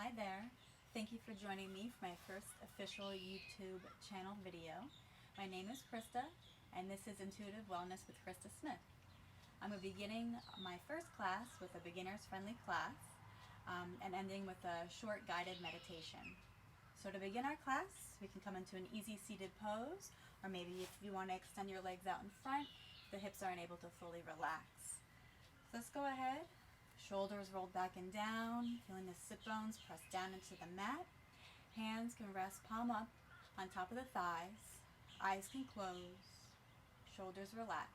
Hi there. Thank you for joining me for my first official YouTube channel video. My name is Krista, and this is Intuitive Wellness with Krista Smith. I'm beginning my first class with a beginner's friendly class and ending with a short guided meditation. So to begin our class, we can come into an easy seated pose, or maybe if you want to extend your legs out in front, the hips aren't able to fully relax. So let's go ahead. Shoulders rolled back and down, feeling the sit bones pressed down into the mat. Hands can rest palm up on top of the thighs. Eyes can close. Shoulders relax.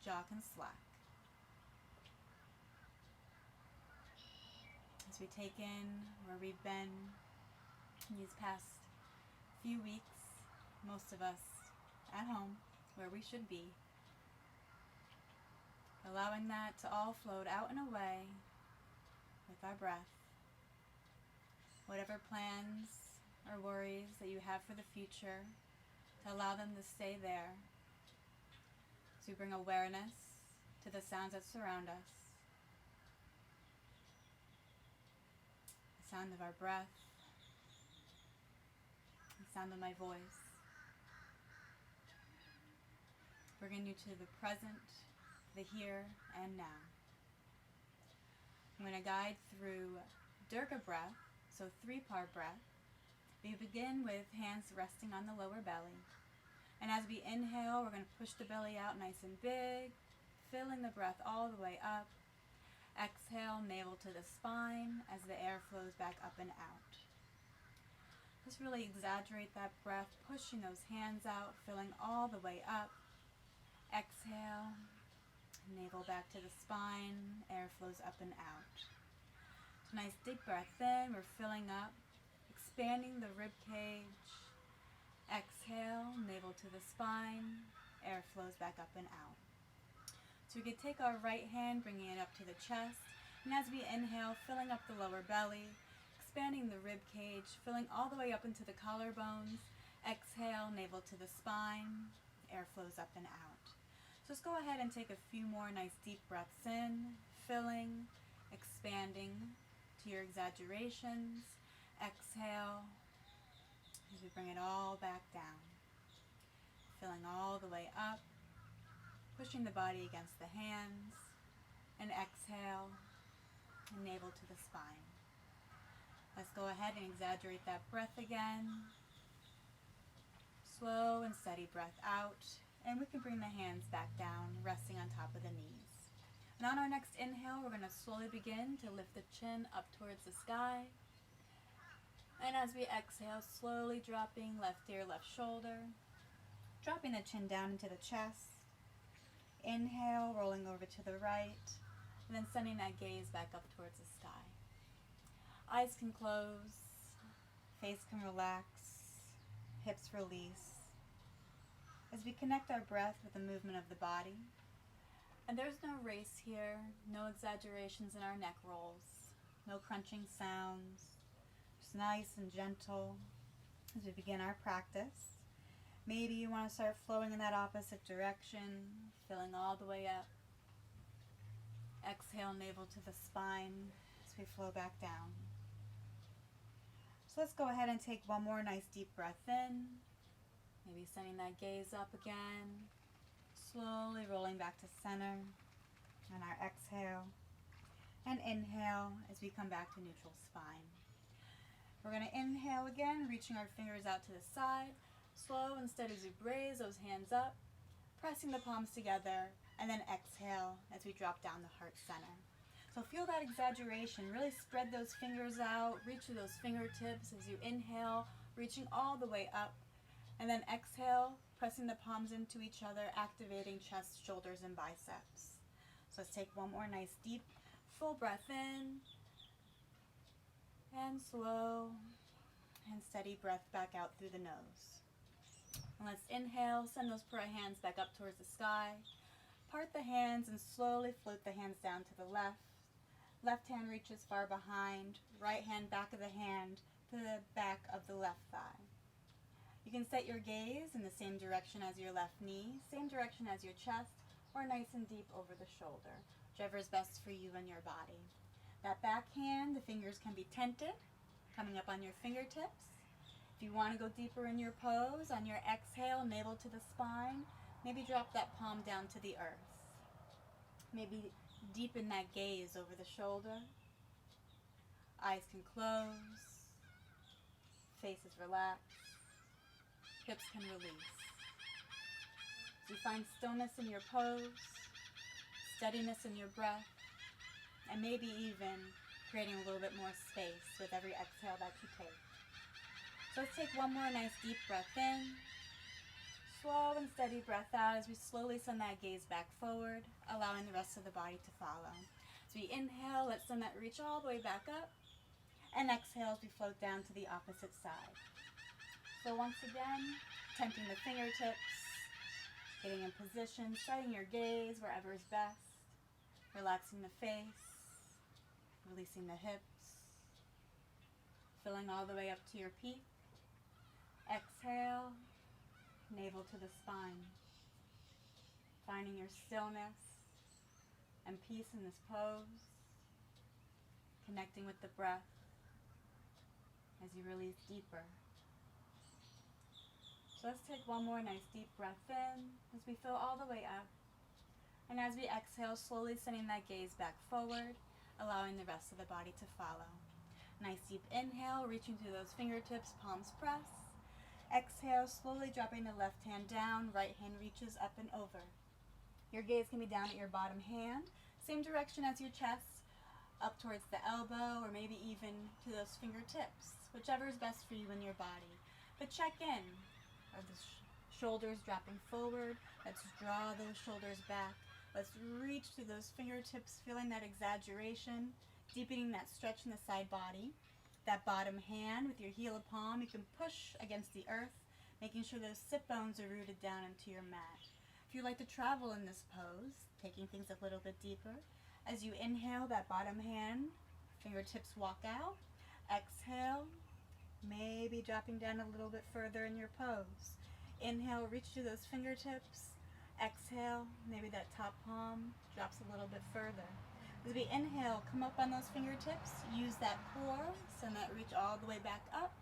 Jaw can slack. As we take in where we've been these past few weeks, most of us at home, where we should be, allowing that to all float out and away with our breath. Whatever plans or worries that you have for the future, to allow them to stay there. So we bring awareness to the sounds that surround us. The sound of our breath, the sound of my voice. Bringing you to the present, the here and now. I'm going to guide through Dirga breath, so 3-part breath. We begin with hands resting on the lower belly. And as we inhale, we're going to push the belly out nice and big, filling the breath all the way up. Exhale, navel to the spine as the air flows back up and out. Just really exaggerate that breath, pushing those hands out, filling all the way up. Exhale, navel back to the spine, air flows up and out. So nice deep breath in, we're filling up, expanding the rib cage. Exhale, navel to the spine, air flows back up and out. So we could take our right hand, bringing it up to the chest, and as we inhale, filling up the lower belly, expanding the rib cage, filling all the way up into the collarbones. Exhale, navel to the spine, air flows up and out. So let's go ahead and take a few more nice deep breaths in, filling, expanding to your exaggerations. Exhale, as we bring it all back down, filling all the way up, pushing the body against the hands, and exhale, and navel to the spine. Let's go ahead and exaggerate that breath again. Slow and steady breath out, and we can bring the hands back down, resting on top of the knees. And on our next inhale, we're going to slowly begin to lift the chin up towards the sky. And as we exhale, slowly dropping left ear, left shoulder, dropping the chin down into the chest. Inhale, rolling over to the right, and then sending that gaze back up towards the sky. Eyes can close, face can relax, hips release. As we connect our breath with the movement of the body, and there's no race here, no exaggerations in our neck rolls, no crunching sounds, just nice and gentle as we begin our practice. Maybe you want to start flowing in that opposite direction, filling all the way up. Exhale, navel to the spine as we flow back down. So let's go ahead and take one more nice deep breath in. Maybe sending that gaze up again. Slowly rolling back to center on our exhale. And inhale as we come back to neutral spine. We're going to inhale again, reaching our fingers out to the side. Slow and steady as we raise those hands up, pressing the palms together, and then exhale as we drop down the heart center. So feel that exaggeration. Really spread those fingers out, reach to those fingertips as you inhale, reaching all the way up. And then exhale, pressing the palms into each other, activating chest, shoulders, and biceps. So let's take one more nice deep, full breath in. And slow and steady breath back out through the nose. And let's inhale, send those prayer hands back up towards the sky. Part the hands and slowly float the hands down to the left. Left hand reaches far behind, right hand back of the hand to the back of the left thigh. You can set your gaze in the same direction as your left knee, same direction as your chest, or nice and deep over the shoulder, whichever is best for you and your body. That backhand, the fingers can be tented, coming up on your fingertips. If you want to go deeper in your pose, on your exhale, navel to the spine, maybe drop that palm down to the earth. Maybe deepen that gaze over the shoulder. Eyes can close, faces relax, hips can release. As you find stillness in your pose, steadiness in your breath, and maybe even creating a little bit more space with every exhale that you take. So let's take one more nice deep breath in. Slow and steady breath out as we slowly send that gaze back forward, allowing the rest of the body to follow. As we inhale, let's send that reach all the way back up. And exhale as we float down to the opposite side. So once again, tenting the fingertips, getting in position, setting your gaze wherever is best, relaxing the face, releasing the hips, filling all the way up to your peak. Exhale, navel to the spine, finding your stillness and peace in this pose, connecting with the breath as you release deeper. So let's take one more nice deep breath in as we fill all the way up. And as we exhale, slowly sending that gaze back forward, allowing the rest of the body to follow. Nice deep inhale, reaching through those fingertips, palms press. Exhale, slowly dropping the left hand down, right hand reaches up and over. Your gaze can be down at your bottom hand, same direction as your chest, up towards the elbow, or maybe even to those fingertips, whichever is best for you and your body. But check in. Are the shoulders dropping forward? Let's draw those shoulders back. Let's reach through those fingertips, feeling that exaggeration, deepening that stretch in the side body. That bottom hand with your heel of palm, you can push against the earth, making sure those sit bones are rooted down into your mat. If you like to travel in this pose, taking things a little bit deeper, as you inhale, that bottom hand, fingertips walk out. Exhale, maybe dropping down a little bit further in your pose. Inhale, reach through those fingertips. Exhale, maybe that top palm drops a little bit further. As we inhale, come up on those fingertips, use that core, send that reach all the way back up.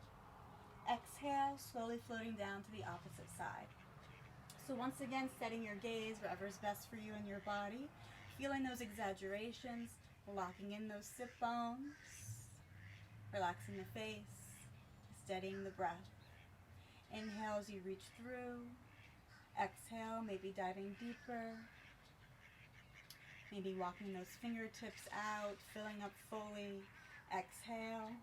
Exhale, slowly floating down to the opposite side. So once again, setting your gaze wherever is best for you and your body, feeling those exaggerations, locking in those sit bones, relaxing the face, steadying the breath. Inhale as you reach through. Exhale, maybe diving deeper. Maybe walking those fingertips out, filling up fully. Exhale.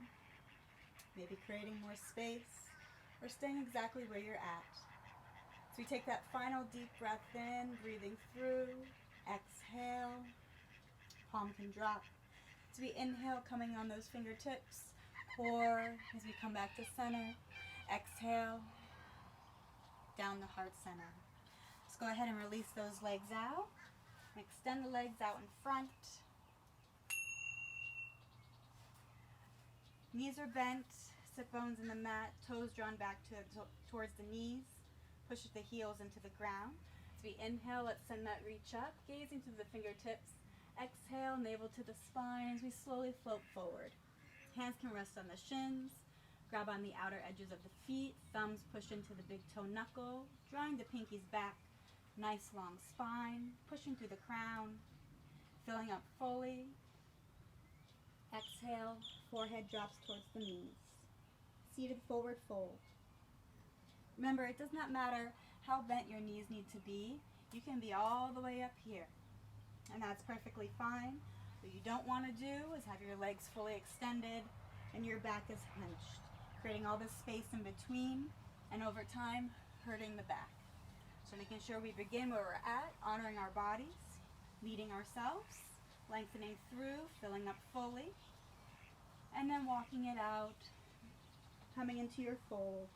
Maybe creating more space or staying exactly where you're at. So we take that final deep breath in, breathing through. Exhale. Palm can drop. So we inhale, coming on those fingertips. Core as we come back to center. Exhale. Down the heart center. Let's go ahead and release those legs out. Extend the legs out in front. Knees are bent, sit bones in the mat, toes drawn back towards the knees. Push the heels into the ground. As we inhale, let's send that reach up, gazing through the fingertips. Exhale, navel to the spine as we slowly float forward. Hands can rest on the shins. Grab on the outer edges of the feet. Thumbs push into the big toe knuckle, drawing the pinkies back. Nice long spine, pushing through the crown, filling up fully. Exhale, forehead drops towards the knees. Seated forward fold. Remember, it does not matter how bent your knees need to be. You can be all the way up here, and that's perfectly fine. What you don't want to do is have your legs fully extended and your back is hunched, creating all this space in between, and over time, hurting the back. So making sure we begin where we're at, honoring our bodies, leading ourselves, lengthening through, filling up fully, and then walking it out, coming into your fold.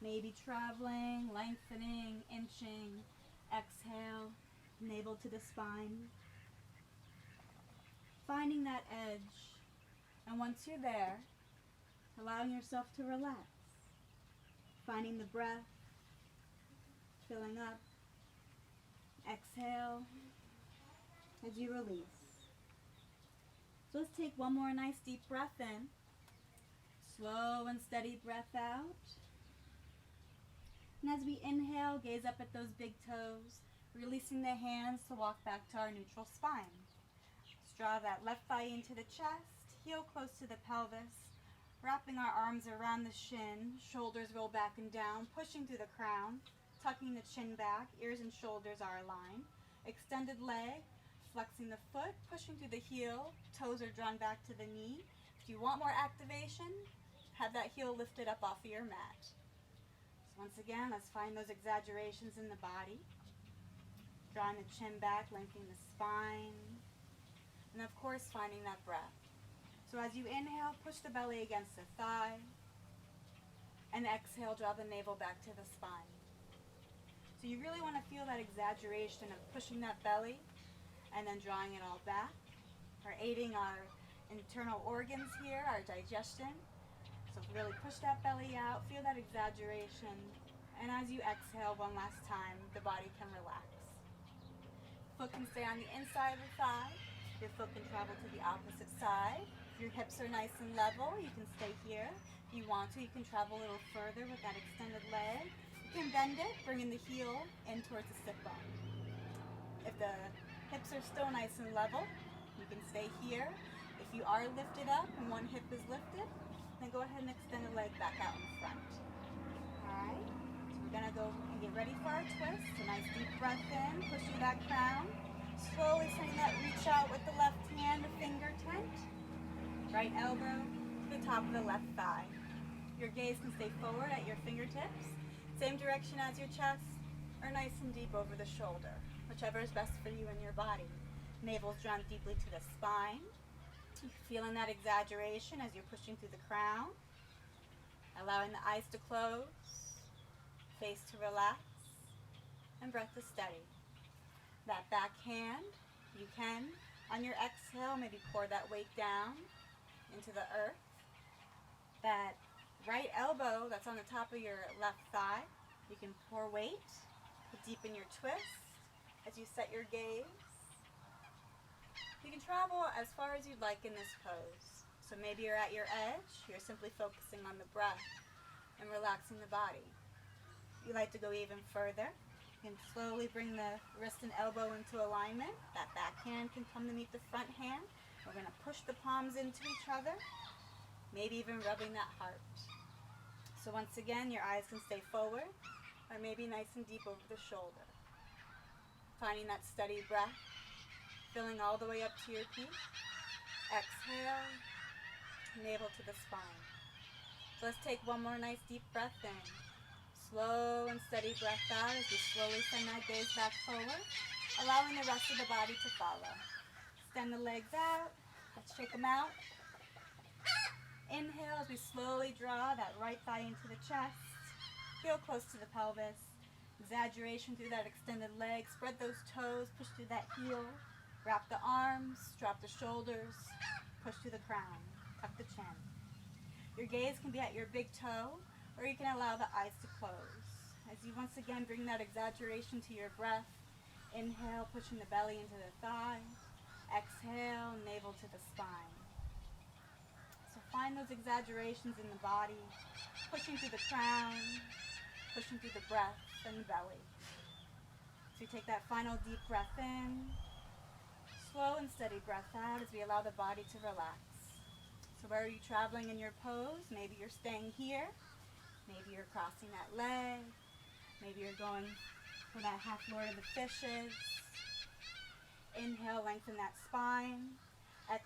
Maybe traveling, lengthening, inching. Exhale, navel to the spine. Finding that edge, and once you're there, allowing yourself to relax. Finding the breath, filling up. Exhale as you release. So let's take one more nice deep breath in. Slow and steady breath out. And as we inhale, gaze up at those big toes, releasing the hands to walk back to our neutral spine. Let's draw that left thigh into the chest, heel close to the pelvis, wrapping our arms around the shin, shoulders roll back and down, pushing through the crown, tucking the chin back, ears and shoulders are aligned. Extended leg, flexing the foot, pushing through the heel, toes are drawn back to the knee. If you want more activation, have that heel lifted up off of your mat. So once again, let's find those exaggerations in the body. Drawing the chin back, lengthening the spine, and of course finding that breath. So as you inhale, push the belly against the thigh, and exhale, draw the navel back to the spine. So you really want to feel that exaggeration of pushing that belly and then drawing it all back. We're aiding our internal organs here, our digestion. So really push that belly out, feel that exaggeration, and as you exhale one last time, the body can relax. Foot can stay on the inside of the thigh. Your foot can travel to the opposite side. If your hips are nice and level, you can stay here. If you want to, you can travel a little further with that extended leg. You can bend it, bringing the heel in towards the sit bone. If the hips are still nice and level, you can stay here. If you are lifted up and one hip is lifted, then go ahead and extend the leg back out in front. Alright, so we're going to go and get ready for our twist. So nice deep breath in, push through that crown. Slowly sending that reach out with the left hand, the finger tent. Right elbow to the top of the left thigh. Your gaze can stay forward at your fingertips. Same direction as your chest, or nice and deep over the shoulder. Whichever is best for you and your body. Navel's drawn deeply to the spine. Feeling that exaggeration as you're pushing through the crown. Allowing the eyes to close, face to relax, and breath to steady. That back hand, you can, on your exhale, maybe pour that weight down into the earth. That right elbow that's on the top of your left thigh, you can pour weight to deepen your twist as you set your gaze. You can travel as far as you'd like in this pose. So maybe you're at your edge, you're simply focusing on the breath and relaxing the body. If you'd like to go even further, you can slowly bring the wrist and elbow into alignment. That back hand can come to meet the front hand. We're going to push the palms into each other, maybe even rubbing that heart. So once again, your eyes can stay forward, or maybe nice and deep over the shoulder. Finding that steady breath, filling all the way up to your peak. Exhale, navel to the spine. So let's take one more nice deep breath in. Slow and steady breath out as we slowly send that gaze back forward, allowing the rest of the body to follow. Extend the legs out. Let's shake them out. Inhale as we slowly draw that right thigh into the chest. Heel close to the pelvis. Exaggeration through that extended leg. Spread those toes. Push through that heel. Wrap the arms. Drop the shoulders. Push through the crown. Tuck the chin. Your gaze can be at your big toe, or you can allow the eyes to close. As you once again bring that exaggeration to your breath. Inhale, pushing the belly into the thigh. Exhale, navel to the spine. So find those exaggerations in the body, pushing through the crown, pushing through the breath and the belly. So you take that final deep breath in, slow and steady breath out as we allow the body to relax. So where are you traveling in your pose? Maybe you're staying here, maybe you're crossing that leg, maybe you're going for that half Lord of the Fishes. Inhale, lengthen that spine.